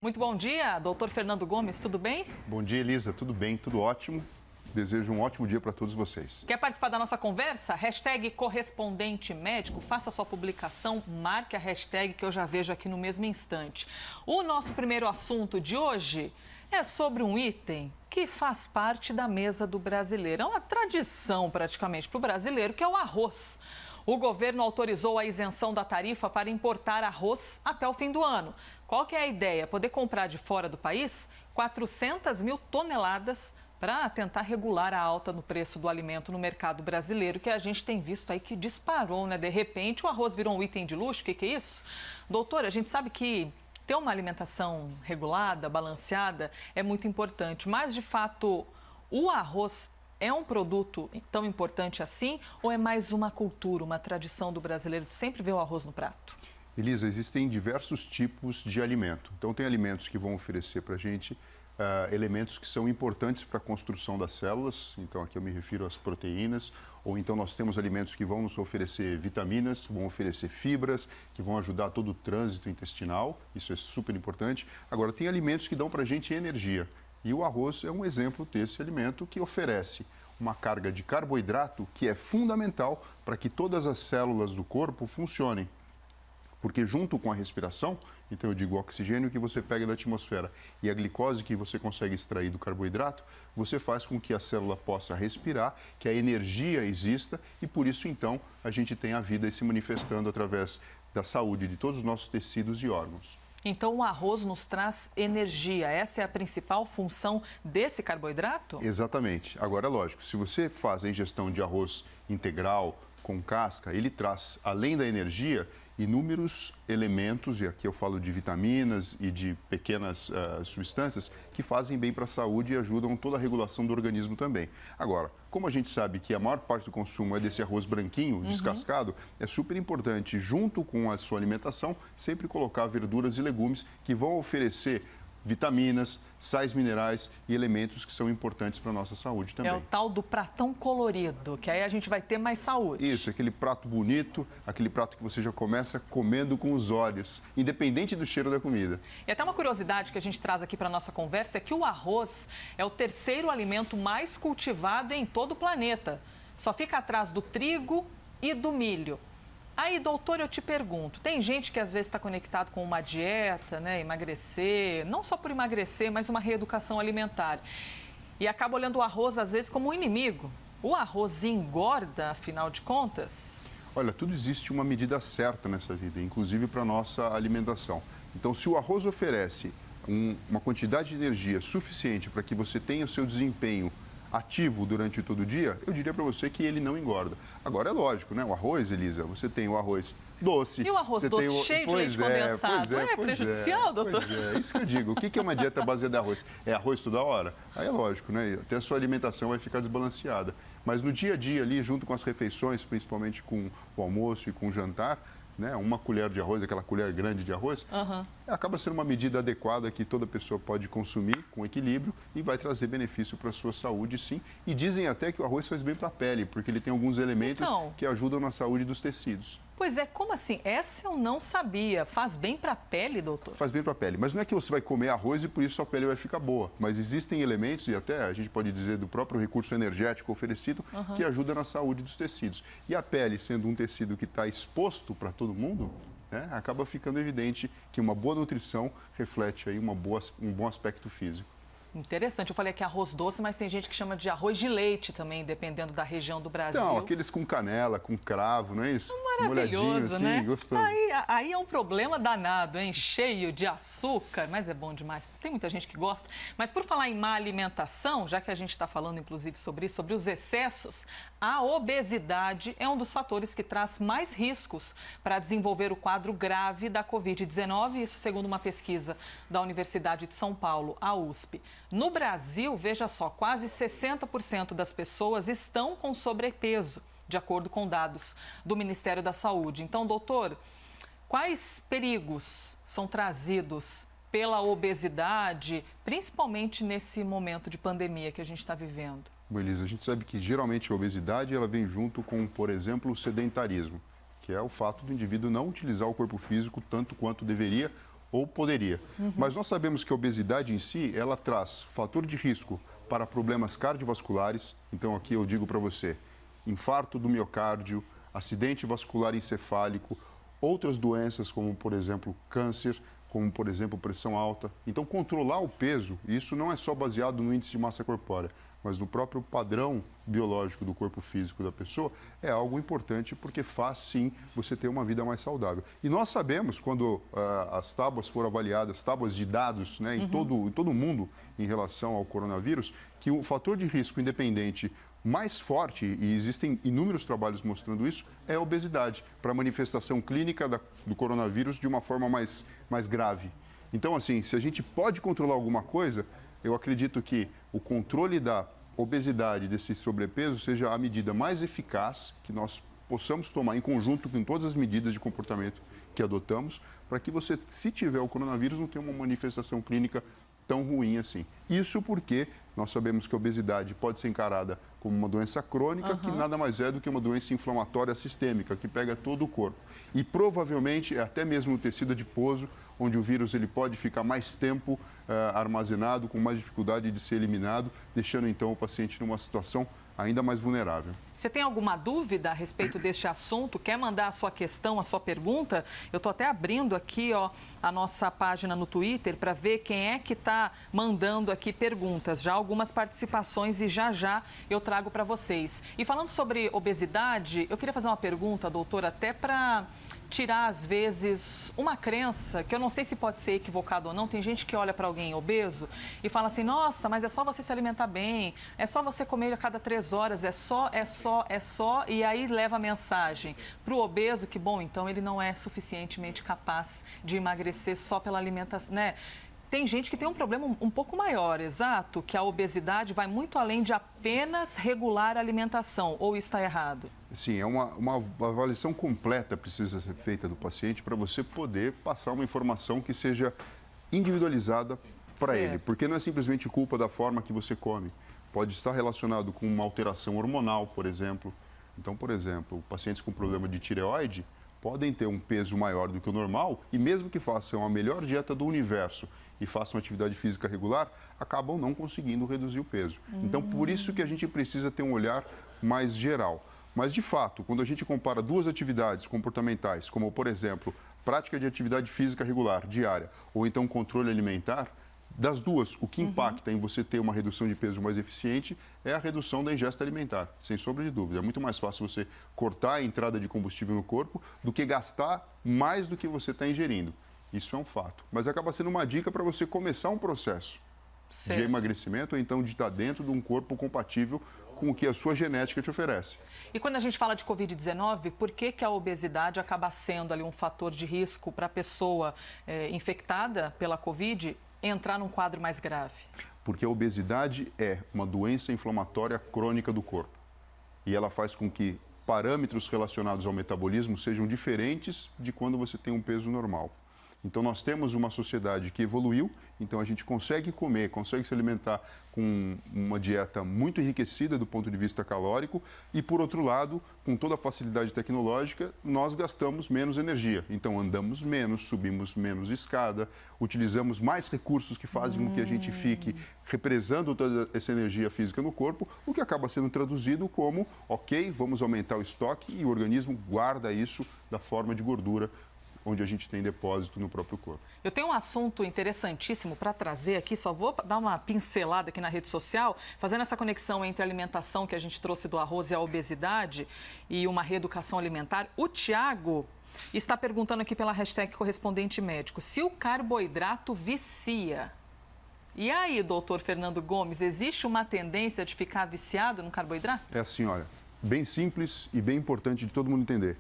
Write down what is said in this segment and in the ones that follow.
Muito bom dia, doutor Fernando Gomes, tudo bem? Bom dia, Elisa, tudo bem, tudo ótimo. Desejo um ótimo dia para todos vocês. Quer participar da nossa conversa? Hashtag correspondente médico, faça sua publicação, marque a hashtag que eu já vejo aqui no mesmo instante. O nosso primeiro assunto de hoje é sobre um item que faz parte da mesa do brasileiro. É uma tradição praticamente para o brasileiro, que é o arroz. O governo autorizou a isenção da tarifa para importar arroz até o fim do ano. Qual que é a ideia? Poder comprar de fora do país 400 mil toneladas para tentar regular a alta no preço do alimento no mercado brasileiro, que a gente tem visto aí que disparou, né? De repente, o arroz virou um item de luxo. O que é isso? Doutora, a gente sabe que ter uma alimentação regulada, balanceada, é muito importante, mas, de fato, o arroz é um produto tão importante assim ou é mais uma cultura, uma tradição do brasileiro de sempre ver o arroz no prato? Elisa, existem diversos tipos de alimento. Então, tem alimentos que vão oferecer para a gente elementos que são importantes para a construção das células. Então, aqui eu me refiro às proteínas. Ou então, nós temos alimentos que vão nos oferecer vitaminas, vão oferecer fibras, que vão ajudar todo o trânsito intestinal. Isso é super importante. Agora, tem alimentos que dão para a gente energia. E o arroz é um exemplo desse alimento que oferece uma carga de carboidrato que é fundamental para que todas as células do corpo funcionem. Porque junto com a respiração, então eu digo o oxigênio que você pega da atmosfera e a glicose que você consegue extrair do carboidrato, você faz com que a célula possa respirar, que a energia exista e por isso então a gente tem a vida se manifestando através da saúde de todos os nossos tecidos e órgãos. Então, o arroz nos traz energia. Essa é a principal função desse carboidrato? Exatamente. Agora, é lógico, se você faz a ingestão de arroz integral, com casca, ele traz, além da energia, inúmeros elementos, e aqui eu falo de vitaminas e de pequenas substâncias, que fazem bem para a saúde e ajudam toda a regulação do organismo também. Agora, como a gente sabe que a maior parte do consumo é desse arroz branquinho, descascado, é super importante, junto com a sua alimentação, sempre colocar verduras e legumes que vão oferecer vitaminas, sais minerais e elementos que são importantes para a nossa saúde também. É o tal do pratão colorido, que aí a gente vai ter mais saúde. Isso, aquele prato bonito, aquele prato que você já começa comendo com os olhos, independente do cheiro da comida. E até uma curiosidade que a gente traz aqui para a nossa conversa é que o arroz é o terceiro alimento mais cultivado em todo o planeta. Só fica atrás do trigo e do milho. Aí, doutor, eu te pergunto, tem gente que às vezes está conectado com uma dieta, né, emagrecer, não só por emagrecer, mas uma reeducação alimentar. E acaba olhando o arroz, às vezes, como um inimigo. O arroz engorda, afinal de contas? Olha, tudo existe uma medida certa nessa vida, inclusive para a nossa alimentação. Então, se o arroz oferece uma quantidade de energia suficiente para que você tenha o seu desempenho ativo durante todo o dia, eu diria para você que ele não engorda. Agora é lógico, né? O arroz, Elisa, você tem o arroz doce. E o arroz doce cheio de leite condensado? É prejudicial, doutor? Pois é isso que eu digo. O que é uma dieta baseada em arroz? É arroz toda hora? Aí é lógico, né? Até a sua alimentação vai ficar desbalanceada. Mas no dia a dia ali, junto com as refeições, principalmente com o almoço e com o jantar, né, uma colher de arroz, aquela colher grande de arroz, acaba sendo uma medida adequada que toda pessoa pode consumir com equilíbrio e vai trazer benefício para a sua saúde, sim. E dizem até que o arroz faz bem para a pele, porque ele tem alguns elementos que ajudam na saúde dos tecidos. Pois é, como assim? Essa eu não sabia. Faz bem para a pele, doutor? Faz bem para a pele, mas não é que você vai comer arroz e por isso a pele vai ficar boa. Mas existem elementos, e até a gente pode dizer do próprio recurso energético oferecido, que ajuda na saúde dos tecidos. E a pele, sendo um tecido que está exposto para todo mundo, né, acaba ficando evidente que uma boa nutrição reflete aí um bom aspecto físico. Interessante. Eu falei aqui arroz doce, mas tem gente que chama de arroz de leite também, dependendo da região do Brasil. Não, aqueles com canela, com cravo, não é isso? Maravilhoso, assim, né? Gostoso. Aí é um problema danado, hein? Cheio de açúcar, mas é bom demais. Tem muita gente que gosta. Mas por falar em má alimentação, já que a gente está falando inclusive sobre isso, sobre os excessos, a obesidade é um dos fatores que traz mais riscos para desenvolver o quadro grave da Covid-19, isso segundo uma pesquisa da Universidade de São Paulo, a USP. No Brasil, veja só, quase 60% das pessoas estão com sobrepeso, de acordo com dados do Ministério da Saúde. Então, doutor, quais perigos são trazidos pela obesidade, principalmente nesse momento de pandemia que a gente está vivendo? Bom, Elisa, a gente sabe que geralmente a obesidade ela vem junto com, por exemplo, o sedentarismo, que é o fato do indivíduo não utilizar o corpo físico tanto quanto deveria ou poderia. Mas nós sabemos que a obesidade em si, ela traz fator de risco para problemas cardiovasculares. Então, aqui eu digo para você, infarto do miocárdio, acidente vascular encefálico, outras doenças como, por exemplo, câncer, como, por exemplo, pressão alta. Então, controlar o peso, isso não é só baseado no índice de massa corpórea, mas no próprio padrão biológico do corpo físico da pessoa, é algo importante porque faz, sim, você ter uma vida mais saudável. E nós sabemos, quando as tábuas foram avaliadas, tábuas de dados, né, em todo o mundo em relação ao coronavírus, que o fator de risco independente mais forte, e existem inúmeros trabalhos mostrando isso, é a obesidade, para a manifestação clínica do coronavírus de uma forma mais grave. Então, assim, se a gente pode controlar alguma coisa, eu acredito que o controle da obesidade, desse sobrepeso, seja a medida mais eficaz que nós possamos tomar em conjunto com todas as medidas de comportamento que adotamos, para que você, se tiver o coronavírus, não tenha uma manifestação clínica tão ruim assim. Isso porque nós sabemos que a obesidade pode ser encarada como uma doença crônica, que nada mais é do que uma doença inflamatória sistêmica, que pega todo o corpo. E provavelmente é até mesmo no tecido adiposo, onde o vírus ele pode ficar mais tempo armazenado, com mais dificuldade de ser eliminado, deixando então o paciente numa situação ainda mais vulnerável. Você tem alguma dúvida a respeito deste assunto? Quer mandar a sua questão, a sua pergunta? Eu estou até abrindo aqui a nossa página no Twitter para ver quem é que está mandando aqui perguntas. Já algumas participações e já eu trago para vocês. E falando sobre obesidade, eu queria fazer uma pergunta, doutora, até para tirar, às vezes, uma crença, que eu não sei se pode ser equivocado ou não. Tem gente que olha para alguém obeso e fala assim, nossa, mas é só você se alimentar bem, é só você comer a cada 3 horas, é só, e aí leva a mensagem para o obeso que, bom, então ele não é suficientemente capaz de emagrecer só pela alimentação, né? Tem gente que tem um problema um pouco maior, exato, que a obesidade vai muito além de apenas regular a alimentação, ou isso está errado? Sim, é uma avaliação completa precisa ser feita do paciente para você poder passar uma informação que seja individualizada para ele, porque não é simplesmente culpa da forma que você come. Pode estar relacionado com uma alteração hormonal, por exemplo. Então, por exemplo, pacientes com problema de tireoide podem ter um peso maior do que o normal e mesmo que façam a melhor dieta do universo e façam atividade física regular, acabam não conseguindo reduzir o peso. Então, por isso que a gente precisa ter um olhar mais geral. Mas, de fato, quando a gente compara duas atividades comportamentais, como, por exemplo, prática de atividade física regular, diária, ou então controle alimentar, das duas, o que impacta em você ter uma redução de peso mais eficiente é a redução da ingesta alimentar, sem sombra de dúvida. É muito mais fácil você cortar a entrada de combustível no corpo do que gastar mais do que você está ingerindo. Isso é um fato. Mas acaba sendo uma dica para você começar um processo de emagrecimento ou então de estar dentro de um corpo compatível com o que a sua genética te oferece. E quando a gente fala de Covid-19, por que a obesidade acaba sendo ali um fator de risco para a pessoa infectada pela Covid entrar num quadro mais grave? Porque a obesidade é uma doença inflamatória crônica do corpo. E ela faz com que parâmetros relacionados ao metabolismo sejam diferentes de quando você tem um peso normal. Então, nós temos uma sociedade que evoluiu, então a gente consegue comer, consegue se alimentar com uma dieta muito enriquecida do ponto de vista calórico e, por outro lado, com toda a facilidade tecnológica, nós gastamos menos energia. Então, andamos menos, subimos menos escada, utilizamos mais recursos que fazem com que a gente fique represando toda essa energia física no corpo, o que acaba sendo traduzido como, ok, vamos aumentar o estoque e o organismo guarda isso da forma de gordura, onde a gente tem depósito no próprio corpo. Eu tenho um assunto interessantíssimo para trazer aqui, só vou dar uma pincelada aqui na rede social, fazendo essa conexão entre a alimentação que a gente trouxe do arroz e a obesidade e uma reeducação alimentar. O Tiago está perguntando aqui pela hashtag correspondente médico, se o carboidrato vicia. E aí, doutor Fernando Gomes, existe uma tendência de ficar viciado no carboidrato? É assim, olha, bem simples e bem importante de todo mundo entender.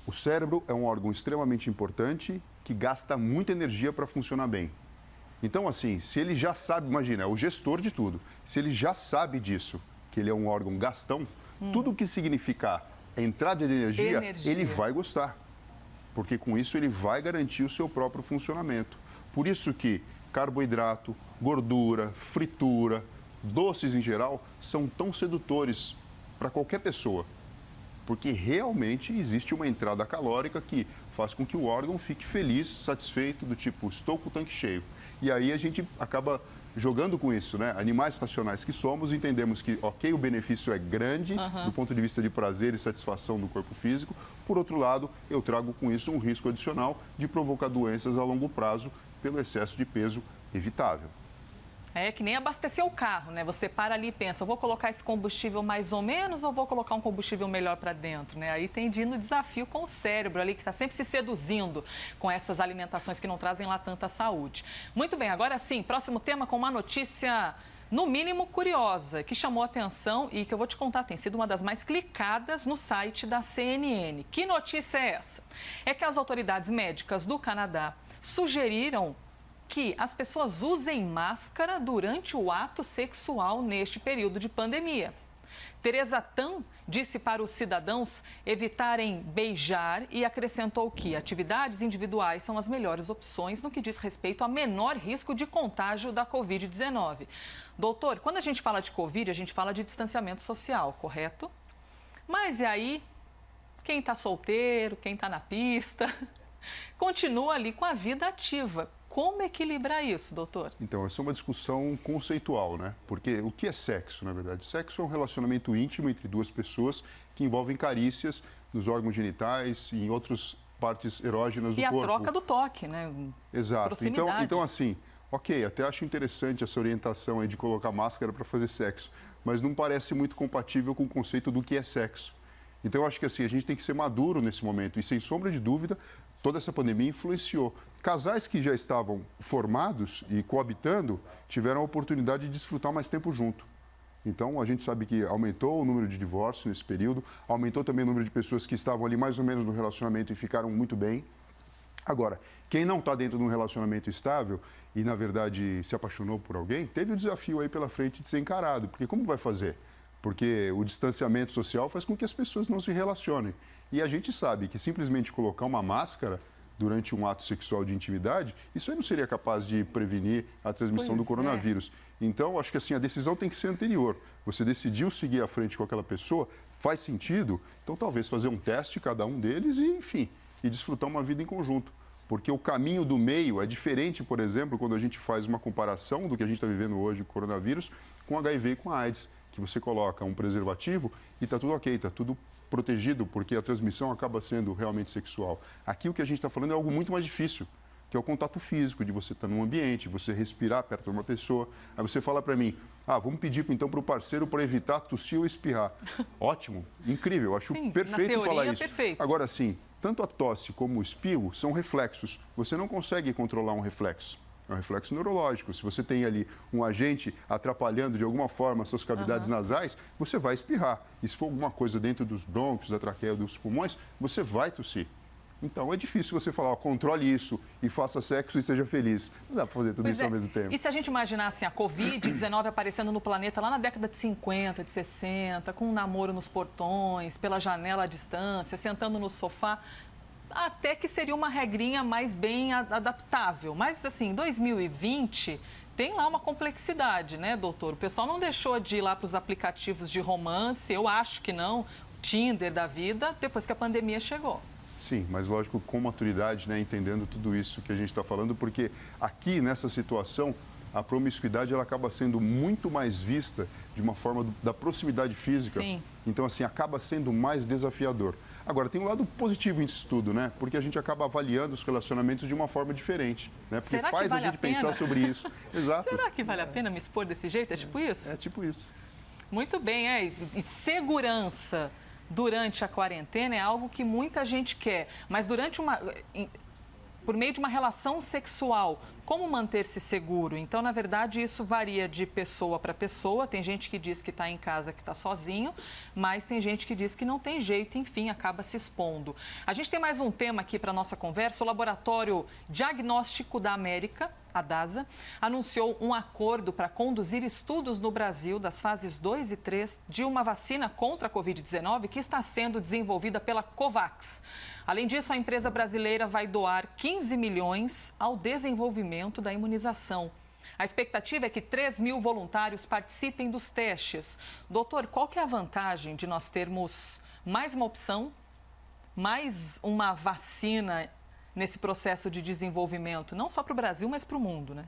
O cérebro é um órgão extremamente importante que gasta muita energia para funcionar bem. Então, assim, se ele já sabe, imagina, é o gestor de tudo, se ele já sabe disso, que ele é um órgão gastão, tudo que significar entrada de energia, ele vai gostar. Porque com isso ele vai garantir o seu próprio funcionamento. Por isso que carboidrato, gordura, fritura, doces em geral, são tão sedutores para qualquer pessoa. porque realmente existe uma entrada calórica que faz com que o órgão fique feliz, satisfeito, do tipo, estou com o tanque cheio. E aí a gente acaba jogando com isso, né? Animais racionais que somos, entendemos que, ok, o benefício é grande do ponto de vista de prazer e satisfação do corpo físico. Por outro lado, eu trago com isso um risco adicional de provocar doenças a longo prazo pelo excesso de peso evitável. É que nem abastecer o carro, né? Você para ali e pensa, vou colocar esse combustível mais ou menos ou vou colocar um combustível melhor para dentro, né? Aí tem de ir no desafio com o cérebro ali, que está sempre se seduzindo com essas alimentações que não trazem lá tanta saúde. Muito bem, agora sim, próximo tema com uma notícia, no mínimo, curiosa, que chamou a atenção e que eu vou te contar, tem sido uma das mais clicadas no site da CNN. Que notícia é essa? É que as autoridades médicas do Canadá sugeriram que as pessoas usem máscara durante o ato sexual neste período de pandemia. Teresa Tan disse para os cidadãos evitarem beijar e acrescentou que atividades individuais são as melhores opções no que diz respeito a menor risco de contágio da Covid-19. Doutor, quando a gente fala de Covid, a gente fala de distanciamento social, correto? Mas e aí, quem está solteiro, quem está na pista, continua ali com a vida ativa. Como equilibrar isso, doutor? Então, essa é uma discussão conceitual, né? Porque o que é sexo, na verdade? Sexo é um relacionamento íntimo entre duas pessoas que envolvem carícias nos órgãos genitais e em outras partes erógenas do corpo. E a troca do toque, né? Exato. Proximidade. Então, assim, ok, até acho interessante essa orientação aí de colocar máscara para fazer sexo, mas não parece muito compatível com o conceito do que é sexo. Então, eu acho que assim, a gente tem que ser maduro nesse momento e, sem sombra de dúvida, toda essa pandemia influenciou. Casais que já estavam formados e coabitando tiveram a oportunidade de desfrutar mais tempo junto. Então, a gente sabe que aumentou o número de divórcios nesse período, aumentou também o número de pessoas que estavam ali mais ou menos no relacionamento e ficaram muito bem. Agora, quem não está dentro de um relacionamento estável e, na verdade, se apaixonou por alguém, teve o desafio aí pela frente de ser encarado. Porque como vai fazer? Porque o distanciamento social faz com que as pessoas não se relacionem. E a gente sabe que simplesmente colocar uma máscara durante um ato sexual de intimidade, isso aí não seria capaz de prevenir a transmissão do coronavírus. Então, acho que assim, a decisão tem que ser anterior. Você decidiu seguir à frente com aquela pessoa, faz sentido, então talvez fazer um teste, cada um deles, e enfim, e desfrutar uma vida em conjunto. Porque o caminho do meio é diferente, por exemplo, quando a gente faz uma comparação do que a gente está vivendo hoje com o coronavírus com HIV e com a AIDS, que você coloca um preservativo e está tudo ok, está tudo protegido, porque a transmissão acaba sendo realmente sexual. Aqui o que a gente está falando é algo muito mais difícil, que é o contato físico, de você estar num ambiente, você respirar perto de uma pessoa. Aí você fala para mim, vamos pedir então para o parceiro para evitar tossir ou espirrar. Ótimo, incrível, acho perfeito falar isso. Perfeito. Agora sim, tanto a tosse como o espirro são reflexos. Você não consegue controlar um reflexo. É um reflexo neurológico. Se você tem ali um agente atrapalhando de alguma forma as suas cavidades nasais, você vai espirrar. E se for alguma coisa dentro dos brônquios, da traqueia, dos pulmões, você vai tossir. Então é difícil você falar, controle isso e faça sexo e seja feliz. Não dá para fazer tudo isso ao mesmo tempo. E se a gente imaginar assim, a Covid-19 aparecendo no planeta lá na década de 50, de 60, com um namoro nos portões, pela janela à distância, sentando no sofá, até que seria uma regrinha mais bem adaptável. Mas, assim, em 2020, tem lá uma complexidade, né, doutor? O pessoal não deixou de ir lá para os aplicativos de romance, eu acho que não, Tinder da vida, depois que a pandemia chegou. Sim, mas lógico, com maturidade, né, entendendo tudo isso que a gente está falando, porque aqui, nessa situação, a promiscuidade ela acaba sendo muito mais vista de uma forma da proximidade física. Sim. Então, assim, acaba sendo mais desafiador. Agora, tem um lado positivo nisso tudo, né? Porque a gente acaba avaliando os relacionamentos de uma forma diferente, né? Porque Será que faz vale a gente pensar sobre isso. Exato. Será que vale a pena me expor desse jeito? É tipo isso? É tipo isso. Muito bem, E segurança durante a quarentena é algo que muita gente quer, mas por meio de uma relação sexual, como manter-se seguro? Então, na verdade, isso varia de pessoa para pessoa. Tem gente que diz que está em casa, que está sozinho, mas tem gente que diz que não tem jeito, enfim, acaba se expondo. A gente tem mais um tema aqui para a nossa conversa. O Laboratório Diagnóstico da América, a DASA, anunciou um acordo para conduzir estudos no Brasil das fases 2 e 3 de uma vacina contra a Covid-19 que está sendo desenvolvida pela COVAX. Além disso, a empresa brasileira vai doar 15 milhões ao desenvolvimento da imunização. A expectativa é que 3 mil voluntários participem dos testes. Doutor, qual que é a vantagem de nós termos mais uma opção, mais uma vacina nesse processo de desenvolvimento, não só para o Brasil, mas para o mundo, né?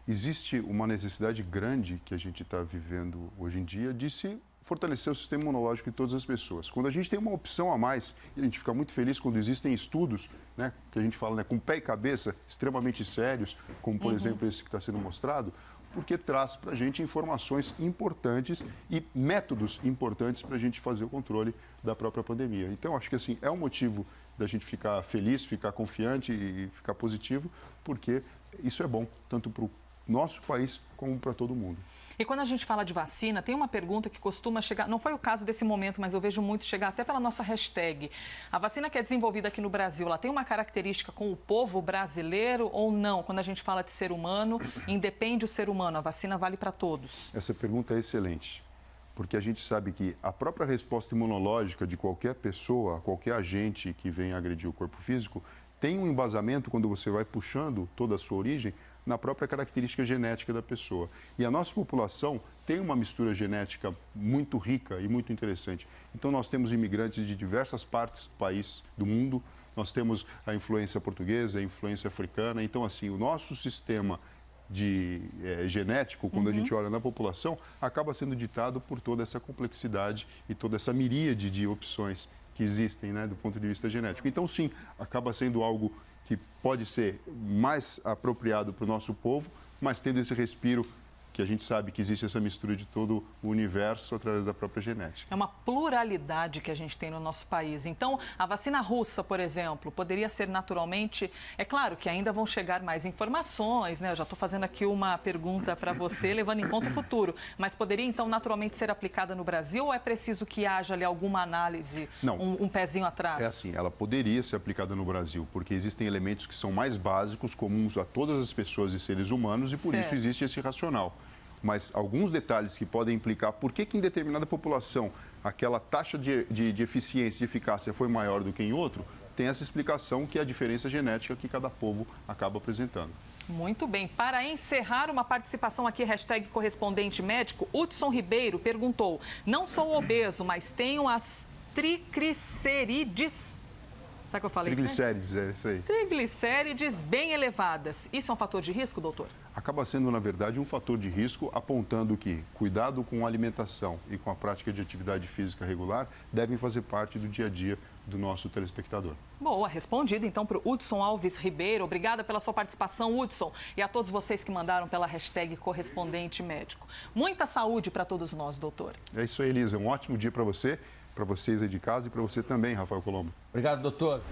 Existe uma necessidade grande que a gente está vivendo hoje em dia de se fortalecer o sistema imunológico de todas as pessoas. Quando a gente tem uma opção a mais, e a gente fica muito feliz quando existem estudos, né, que a gente fala, né, com pé e cabeça, extremamente sérios, como por exemplo esse que está sendo mostrado, porque traz para a gente informações importantes e métodos importantes para a gente fazer o controle da própria pandemia. Então, acho que assim, é um motivo da gente ficar feliz, ficar confiante e ficar positivo, porque isso é bom, tanto para o nosso país como para todo mundo. E quando a gente fala de vacina, tem uma pergunta que costuma chegar, não foi o caso desse momento, mas eu vejo muito chegar até pela nossa hashtag. A vacina que é desenvolvida aqui no Brasil, ela tem uma característica com o povo brasileiro ou não? Quando a gente fala de ser humano, independe o ser humano, a vacina vale para todos. Essa pergunta é excelente, porque a gente sabe que a própria resposta imunológica de qualquer pessoa, qualquer agente que venha agredir o corpo físico, tem um embasamento, quando você vai puxando toda a sua origem, na própria característica genética da pessoa. E a nossa população tem uma mistura genética muito rica e muito interessante. Então, nós temos imigrantes de diversas partes do país, do mundo, nós temos a influência portuguesa, a influência africana. Então, assim, o nosso sistema genético, quando a gente olha na população, acaba sendo ditado por toda essa complexidade e toda essa miríade de opções que existem, né, do ponto de vista genético. Então, sim, acaba sendo algo que pode ser mais apropriado para o nosso povo, mas tendo esse respiro que a gente sabe que existe essa mistura de todo o universo através da própria genética. É uma pluralidade que a gente tem no nosso país. Então, a vacina russa, por exemplo, poderia ser naturalmente... É claro que ainda vão chegar mais informações, né? Eu já estou fazendo aqui uma pergunta para você, levando em conta o futuro. Mas poderia, então, naturalmente ser aplicada no Brasil ou é preciso que haja ali alguma análise, um pezinho atrás? É assim, ela poderia ser aplicada no Brasil, porque existem elementos que são mais básicos, comuns a todas as pessoas e seres humanos, e por isso existe esse racional. Mas alguns detalhes que podem implicar por que em determinada população aquela taxa de eficiência, de eficácia foi maior do que em outro, tem essa explicação que é a diferença genética que cada povo acaba apresentando. Muito bem. Para encerrar uma participação aqui, hashtag correspondente médico, Hudson Ribeiro perguntou: não sou obeso, mas tenho as triglicerídeos. Sabe o que eu falei? Triglicérides, é isso aí. Triglicérides bem elevadas. Isso é um fator de risco, doutor? Acaba sendo, na verdade, um fator de risco, apontando que cuidado com a alimentação e com a prática de atividade física regular devem fazer parte do dia a dia do nosso telespectador. Boa, respondido então para o Hudson Alves Ribeiro. Obrigada pela sua participação, Hudson, e a todos vocês que mandaram pela hashtag correspondente médico. Muita saúde para todos nós, doutor. É isso aí, Elisa. Um ótimo dia para você, para vocês aí de casa e para você também, Rafael Colombo. Obrigado, doutor.